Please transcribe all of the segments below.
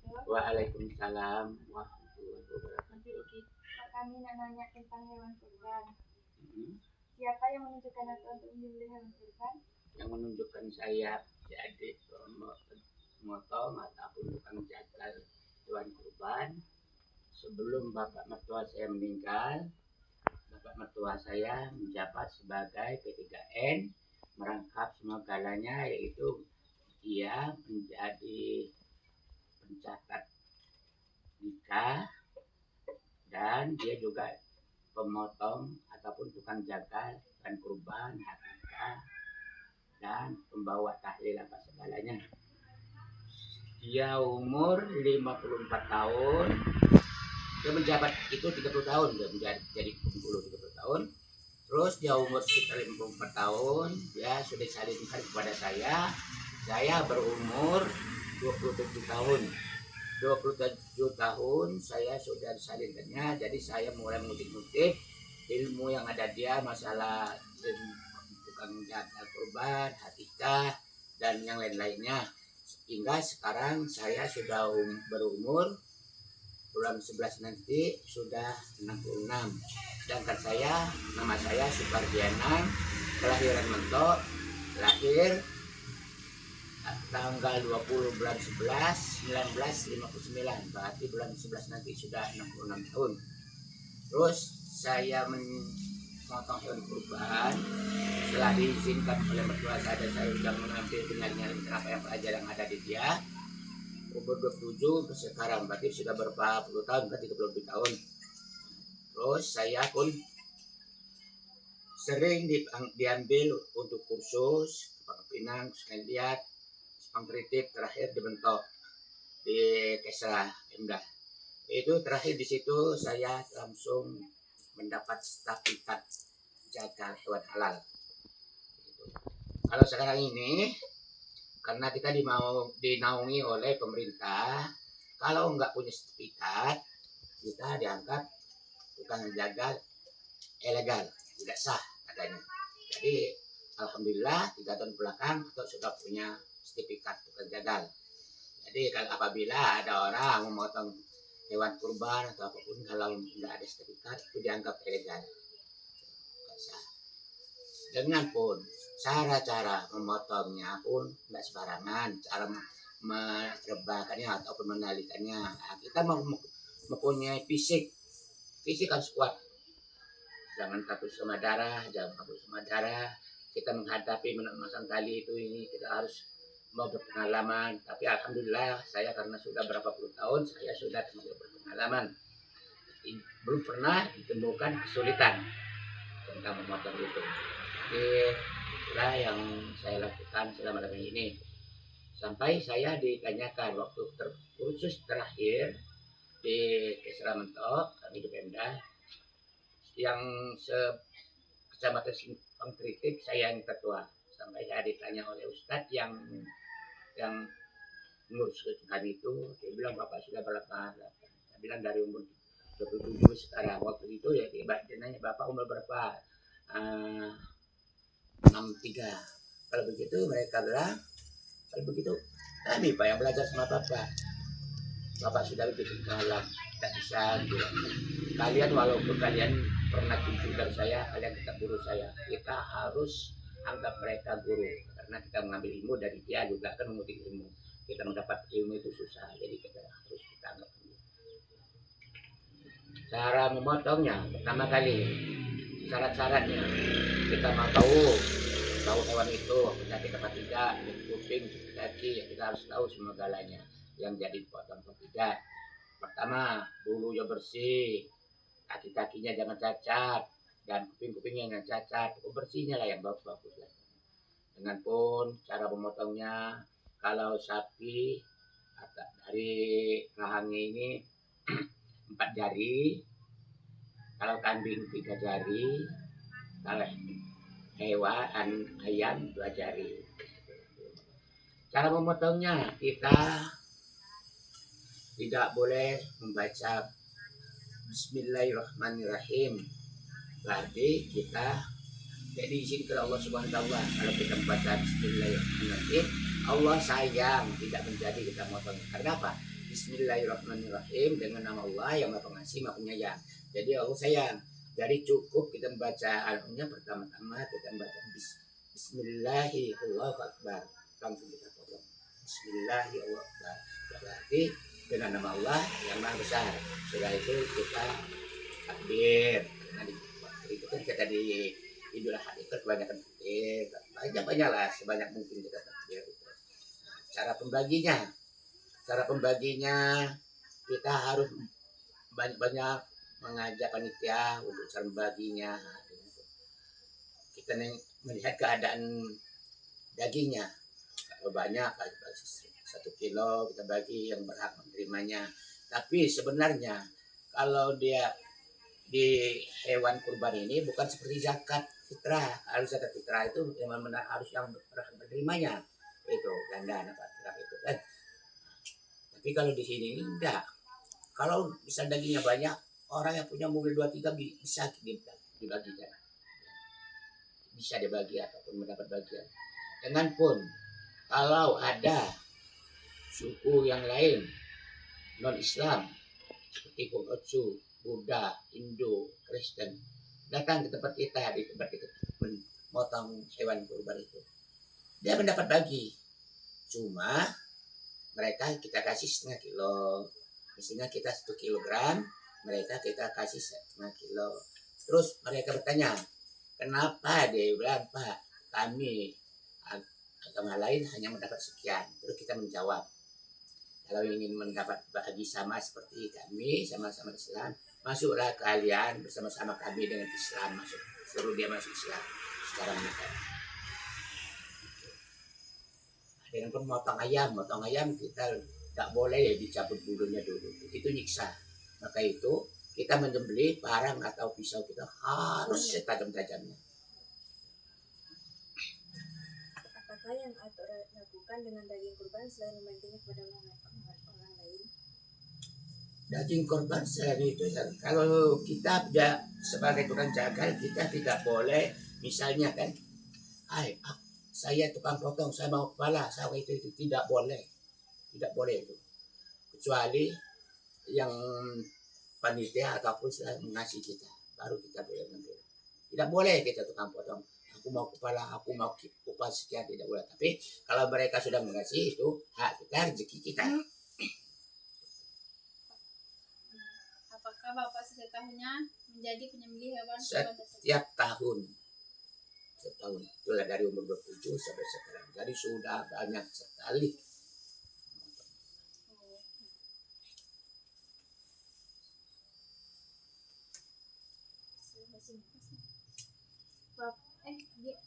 wabarakatuh. Waalaikumsalam warahmatullahi wabarakatuh. Oke, kami nak nanya tentang hewan kurban. Hmm. Siapa yang menunjukkan atau untuk menyembelih hewan kurban? Yang menunjukkan saya jadi motong ataupun tukang jagal hewan kurban sebelum bapak mertua saya meninggal. Bapak mertua saya menjabat sebagai P3N, merangkap semua galanya, yaitu dia menjadi pencatat nikah dan dia juga pemotong ataupun tukang jagal dan kurban, akikah dan pembawa tahlil apa segalanya. Dia umur 54 tahun. Dia menjabat itu 30 tahun, dia menjadi penghulu 30 tahun. Terus dia umur sekitar 54 tahun, dia sudah disalibkan kepada saya. Saya berumur 27 tahun. 27 tahun saya sudah disalinkannya, jadi saya mulai mengutip-ngutip ilmu yang ada dia, masalah tukang jagal kurban, hakikah dan yang lain-lainnya, hingga sekarang saya sudah berumur bulan 11 nanti sudah 66. Sedangkan saya, nama saya Supardiana, kelahiran Mentok, lahir tanggal 20 bulan 11 1959, berarti bulan 11 nanti sudah 66 tahun. Terus saya memotong hewan kurban setelah diizinkan oleh mertua saya, dan saya sudah mengambil dengan apa yang pelajaran yang ada di dia. Umur 27 ke sekarang, berarti sudah berapa puluh tahun, ke 30 tahun. Terus saya pun sering diambil untuk kursus Pak Pinang, saya lihat pengkritik terakhir dibentuk di Kesra Emdah. Itu terakhir di situ saya langsung mendapat sertifikat jagal hewan halal. Kalau sekarang ini karena kita dinaungi oleh pemerintah, kalau nggak punya sertifikat kita dianggap bukan jagal ilegal, tidak sah katanya. Jadi alhamdulillah 3 tahun belakang kita sudah punya sertifikat tukang jagal. Jadi kalau apabila ada orang memotong hewan kurban atau apapun, kalau nggak ada sertifikat itu dianggap ilegal. Dengan pun cara-cara memotongnya pun nggak sembarangan, cara merebahkannya ataupun menalikannya. Nah, kita mempunyai fisik harus kuat. Jangan takut sama darah, kita menghadapi memasang tali itu, ini kita harus mau berpengalaman. Tapi alhamdulillah saya karena sudah berapa puluh tahun saya sudah termasuk berpengalaman, belum pernah ditemukan kesulitan tentang memotong itu. Jadi itulah yang saya lakukan selama ini, sampai saya ditanyakan waktu kursus terakhir di Kesra Mentok, kami di Pemda yang kecamatan Simpang Kritik, saya yang ketua. Sampai saya ditanya oleh Ustadz yang ngurus kami itu, dia bilang bapak sudah berapa? Saya bilang dari umur 27 sekarang. Waktu itu ya dia nanya bapak umur berapa? 63. Kalau begitu mereka bilang, kalau begitu kami pak yang belajar sama bapak. Bapak sudah begitu dalam, tidak bisa bilang. Kalian walaupun kalian pernah cucu dari saya, kalian tetap guru saya. Kita harus anggap mereka guru, karena kita mengambil ilmu dari dia juga kan mengutip ilmu. Kita mendapat ilmu itu susah, jadi kita harus anggap ilmu. Cara memotongnya pertama kali syarat-syaratnya kita mau tahu hewan itu penyakit apa tidak, kuping, kaki, ya kita harus tahu semua galanya yang jadi dipotong atau tidak. Pertama, bulunya bersih, kaki-kakinya jangan cacat, dan kuping-kupingnya jangan cacat. Bersihnya lah yang bagus-bagus lah. Dengan pun cara memotongnya, kalau sapi dari rahangnya ini 4 jari, kalau kambing 3 jari, kalau hewan ayam 2 jari. Cara memotongnya kita tidak boleh membaca Bismillahirrahmanirrahim. Berarti kita jadi izinkan Allah Subhanahu wa taala. Kalau kita membaca Bismillahirrahmanirrahim, Allah sayang tidak menjadi kita motong. Karena apa? Bismillahirrahmanirrahim, dengan nama Allah yang Maha Pengasih Maha Penyayang. Jadi Allah sayang. Jadi cukup kita membaca alhamdulillah, pertama-tama kita membaca Bismillahirrahmanirrahim, Allahu Akbar, langsung kita potong. Bismillahirrahmanirrahim, berarti dengan nama Allah yang Maha Besar. Setelah itu kita takbir. Nah, itu kan kita di Idul Adha itu kebanyakan takbir, banyak lah, sebanyak mungkin kita takbir. Nah, cara pembaginya kita harus banyak-banyak mengajak panitia untuk cara membaginya. Kita melihat keadaan dagingnya, kalau banyak 1 kilo kita bagi yang berhak menerimanya. Tapi sebenarnya kalau dia di hewan kurban ini bukan seperti zakat fitrah. Harus zakat fitrah itu memang benar harus yang berhak menerimanya, itu ganda apa fitrah itu kan. Tapi kalau di sini enggak. Kalau bisa dagingnya banyak, orang yang punya mobil 2-3 bisa dibagikan. Bisa dibagi ataupun mendapat bagian. Dengan pun kalau ada suku yang lain non Islam seperti Konghucu, Buddha, Hindu, Kristen datang ke tempat kita, di tempat kita memotong hewan kurban itu, dia mendapat bagi. Cuma mereka kita kasih 1/2 kilo, mestinya kita 1 kilogram, mereka kita kasih 1/2 kilo. Terus mereka bertanya, kenapa? Dia bilang, Pak, kami agama lain hanya mendapat sekian. Terus kita menjawab, kalau ingin mendapat bagi sama seperti kami, sama-sama Islam, masuklah kalian bersama-sama kami dengan Islam, masuk, suruh dia masuk Islam secara mereka. Dengan pun motong ayam kita tidak boleh dicabut bulunya dulu, itu nyiksa. Maka itu kita menyembelih parang atau pisau kita harus setajam-tajamnya. Apakah yang Atuk lakukan dengan daging kurban selain membandingnya kepada orang lain? Daging korban selain itu, kalau kita tidak sebagai tukang jagal, kita tidak boleh misalnya kan, saya tukang potong, saya mau kepala, saya itu tidak boleh itu, kecuali yang panitia ataupun mengasih kita, baru kita boleh ngambil. Tidak boleh kita tukang potong, aku mau kepala, aku mau upah sekian, tidak boleh. Tapi kalau mereka sudah mengasih, itu hak kita, rezeki kita. Apakah Bapak setiap tahunnya menjadi penyembelih hewan kurban tersebut? Setiap tahun itulah dari umur 27 sampai sekarang, jadi sudah banyak sekali.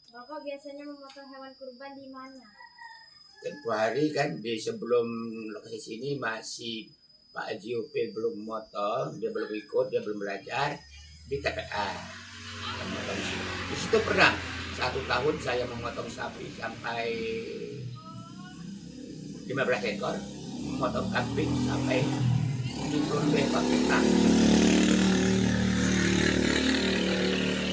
Bapak biasanya memotong hewan kurban di mana? Tempo hari kan di sebelum lokasi sini masih Pak Haji Upil belum motong, dia belum ikut, dia belum belajar di TPA. Di situ pernah 1 tahun saya memotong sapi sampai 15 ekor, memotong kambing sampai 74 ekor.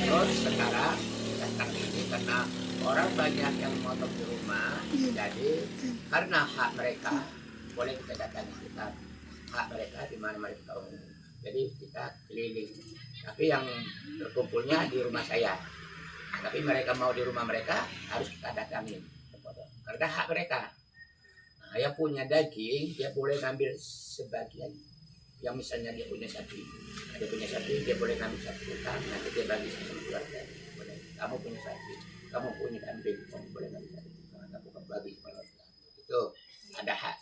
Terus sekarang datang ini karena orang banyak yang memotong di rumah, jadi karena hak mereka boleh kita datangi, kita hak mereka di mana mereka tahu. Jadi kita keliling, tapi yang terkumpulnya di rumah saya. Tapi mereka mau di rumah mereka harus kita datangi, karena hak mereka. Nah, yang punya daging dia boleh ngambil sebagian. Yang misalnya dia punya sapi, dia boleh ngambil 1 juta, nanti dia bagi sama keluarga. Boleh. Kamu punya sapi, kamu punya kambing, kamu boleh ngambil 1 juta, kamu bagi kepada keluarga. Itu ada hak,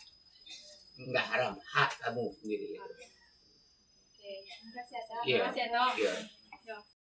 nggak haram, hak kamu sendiri. Oke, terima kasih Iya. Atok. Iya.